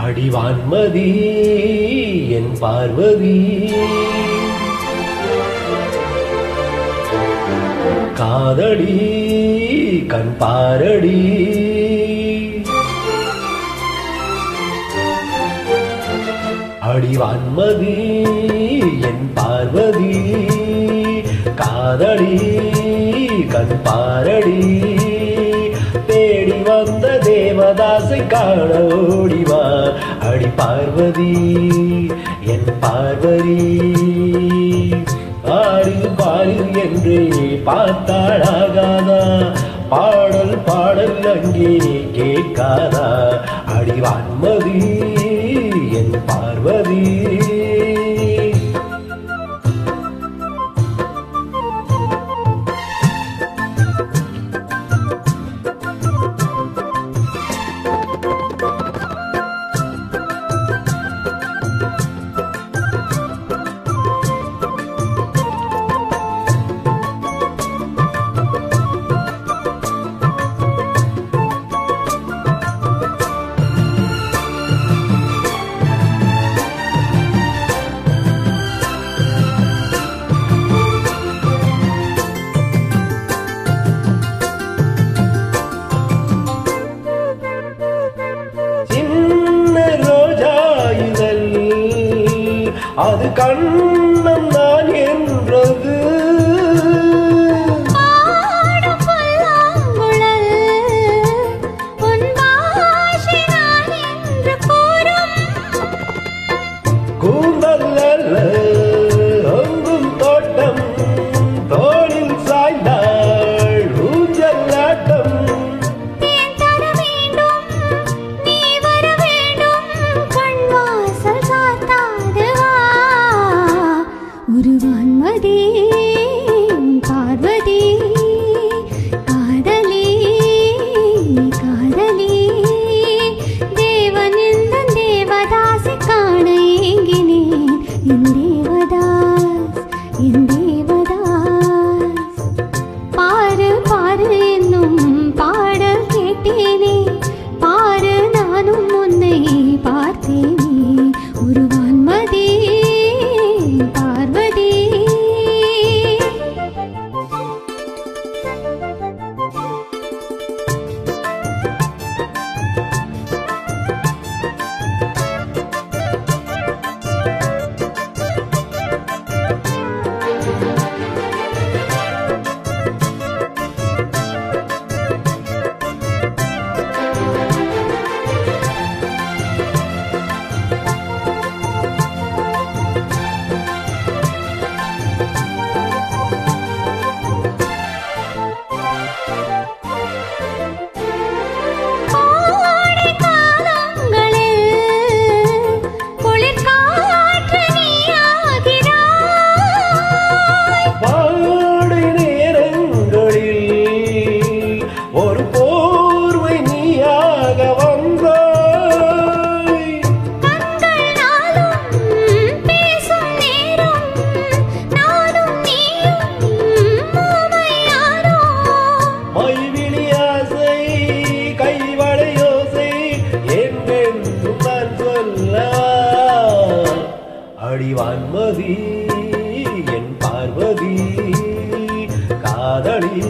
அடிவான்மதி என் பார்வதி காதடி கண் பாரடி அடிவான்மதி என் பார்வதி காதடி கண் பாரடி தேடி வந்த தேவதாசை காண ஓடிவா அடி பார்வதி என் பார்வதி பாரு பாரு என்று பார்த்தாளாகாதா பாடல் பாடல் அங்கே கேட்காதா அடிவான்மதி என் பார்வதி அது கண்ணம் நான் என்றது கூந்தல் அல்ல அங்கும் தோட்டம் தோளில் சாய்ந்தாள் ஊஞ்சலாட்டம் உருவான்மதி பார்வதி காதலி காதலி தேவன் இந்த தேவதாசி காண ஏங்கினேன் என் தேவதாஸ் என் தேவதாஸ் பாரு பாரு என்னும் பாடல் கேட்டேனே பாரு நானும் உன்னை பார்த்தேனே உருவான்மதி அடிவான்மதி என் பார்வதி காதலி